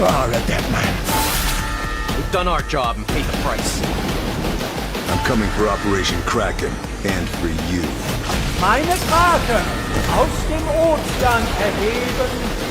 are a dead man. We've done our job and paid the price. I'm coming for Operation Kraken, and for you. Meine Krake aus dem Ozean erheben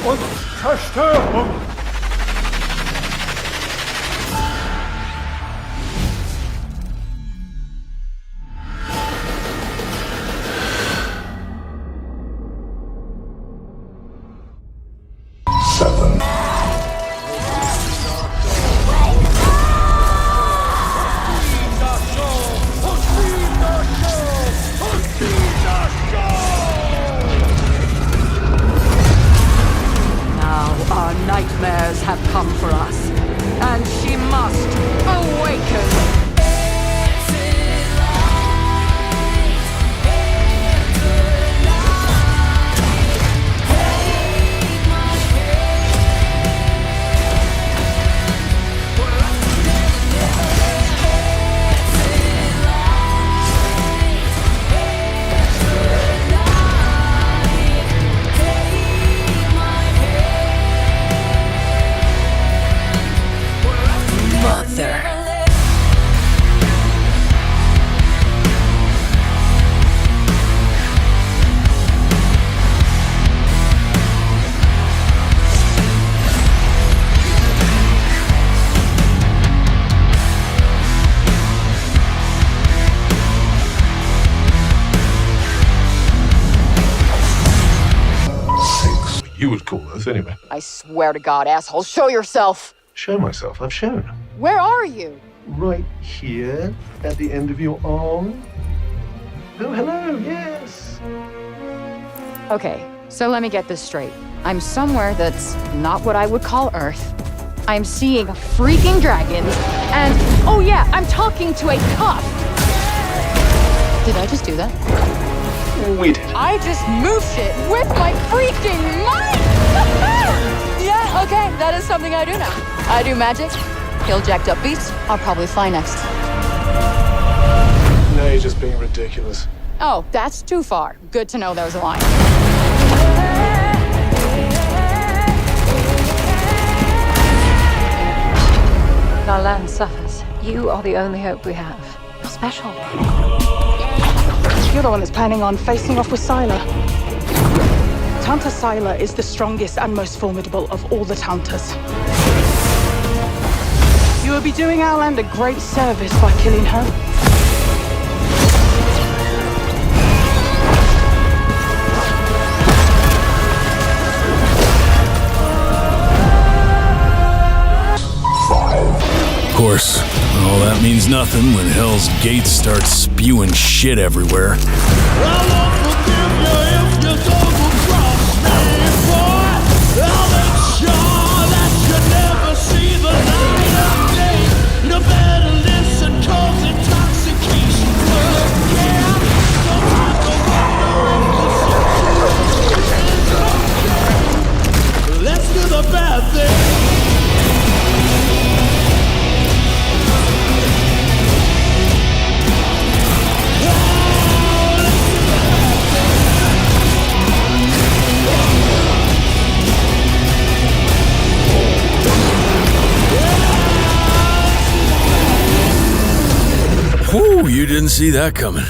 und Zerstörung. Nightmares have come for us, and she must awaken. You would call us anyway. I swear to God, asshole, show yourself! Show myself. I've shown. Where are you? Right here, at the end of your arm. Oh, hello, yes. Okay, so let me get this straight. I'm somewhere that's not what I would call Earth. I'm seeing freaking dragons, and oh yeah, I'm talking to a cop! Did I just do that? We did. I just moved shit with my freaking mind! Yeah, okay, that is something I do now. I do magic, kill jacked up beasts, I'll probably fly next. No, you're just being ridiculous. Oh, that's too far. Good to know there's a line. Our land suffers. You are the only hope we have. You're special. You're the one that's planning on facing off with Sylar. Tanta Sylar is the strongest and most formidable of all the Tantas. You will be doing our land a great service by killing her. Of course, all that means nothing when Hell's Gate starts spewing shit everywhere. Let's do the bad thing. Whew, you didn't see that coming.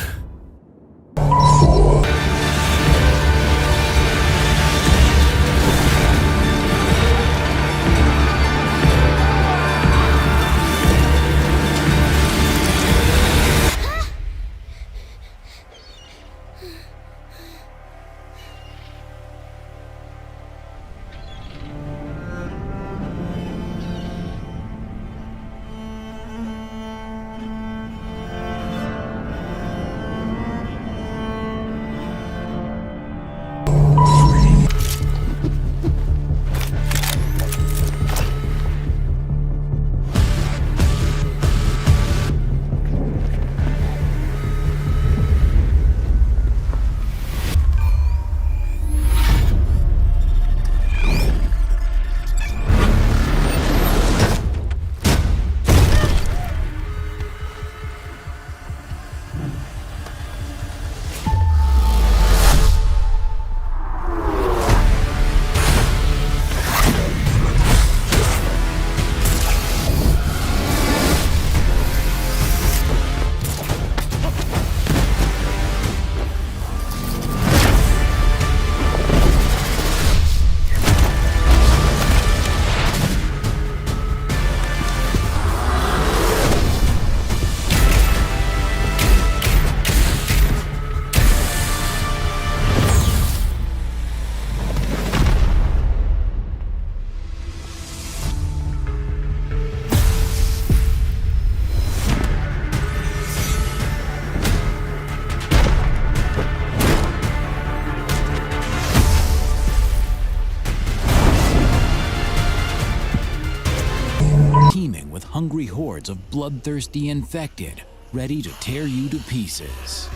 teeming with hungry hordes of bloodthirsty infected, ready to tear you to pieces.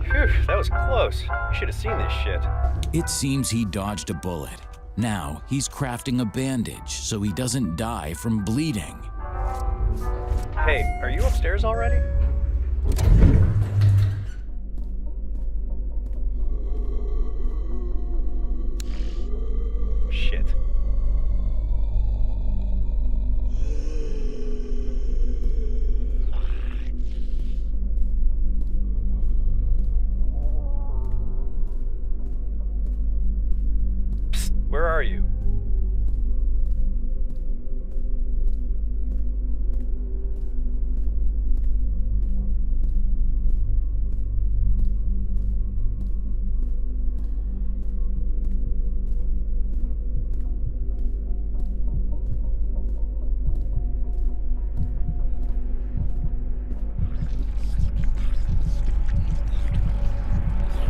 Phew, that was close. You should have seen this shit. It seems he dodged a bullet. Now he's crafting a bandage so he doesn't die from bleeding. Hey, are you upstairs already? Shit. Psst, where are you?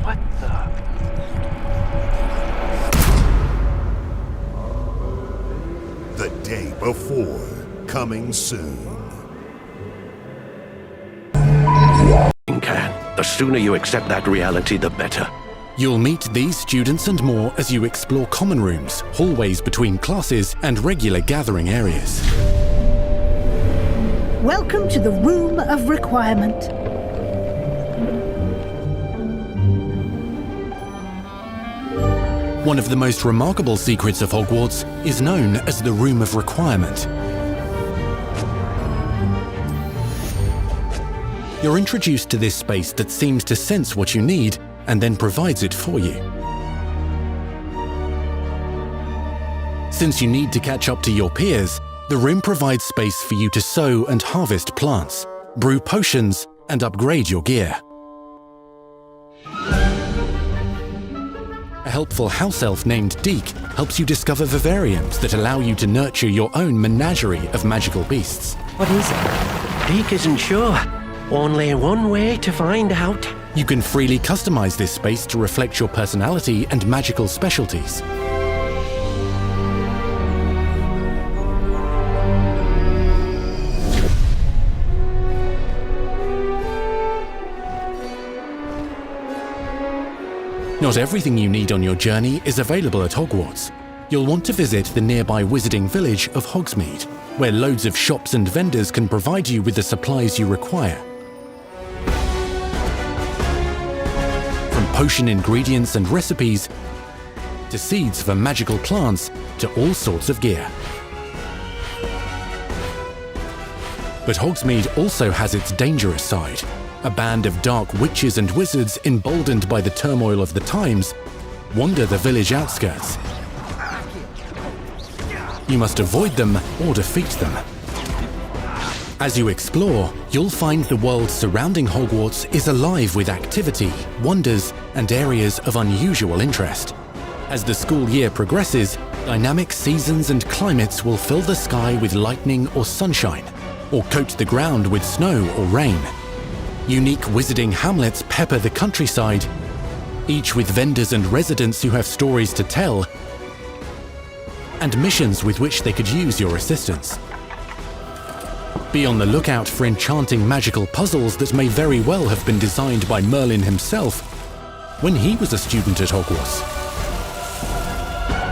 What The day before, coming soon. The sooner you accept that reality, the better. You'll meet these students and more as you explore common rooms, hallways between classes, and regular gathering areas. Welcome to the Room of Requirement. One of the most remarkable secrets of Hogwarts is known as the Room of Requirement. You're introduced to this space that seems to sense what you need and then provides it for you. Since you need to catch up to your peers, the room provides space for you to sow and harvest plants, brew potions, and upgrade your gear. A helpful house elf named Decay helps you discover vivariums that allow you to nurture your own menagerie of magical beasts. What is it? Decay isn't sure. Only one way to find out. You can freely customize this space to reflect your personality and magical specialties. Not everything you need on your journey is available at Hogwarts. You'll want to visit the nearby wizarding village of Hogsmeade, where loads of shops and vendors can provide you with the supplies you require. From potion ingredients and recipes, to seeds for magical plants, to all sorts of gear. But Hogsmeade also has its dangerous side. A band of dark witches and wizards emboldened by the turmoil of the times wander the village outskirts. You must avoid them or defeat them. As you explore, you'll find the world surrounding Hogwarts is alive with activity, wonders, and areas of unusual interest. As the school year progresses, dynamic seasons and climates will fill the sky with lightning or sunshine, or coat the ground with snow or rain. Unique wizarding hamlets pepper the countryside, each with vendors and residents who have stories to tell, and missions with which they could use your assistance. Be on the lookout for enchanting magical puzzles that may very well have been designed by Merlin himself when he was a student at Hogwarts.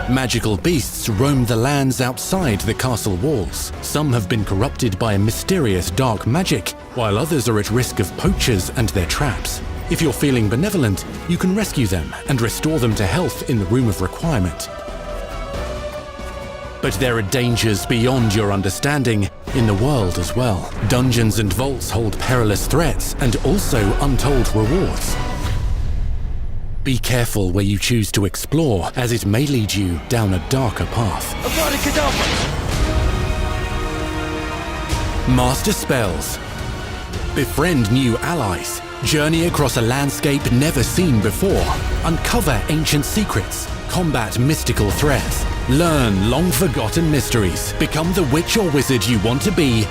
Magical beasts roam the lands outside the castle walls. Some have been corrupted by a mysterious dark magic, while others are at risk of poachers and their traps. If you're feeling benevolent, you can rescue them and restore them to health in the Room of Requirement. But there are dangers beyond your understanding in the world as well. Dungeons and vaults hold perilous threats and also untold rewards. Be careful where you choose to explore, as it may lead you down a darker path. Master spells. Befriend new allies. Journey across a landscape never seen before. Uncover ancient secrets. Combat mystical threats. Learn long-forgotten mysteries. Become the witch or wizard you want to be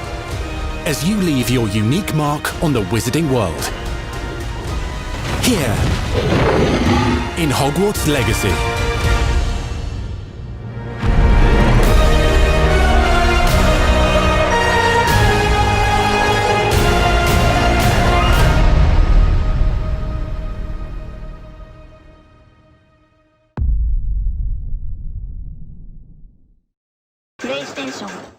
as you leave your unique mark on the wizarding world. Here, in Hogwarts Legacy. 内容。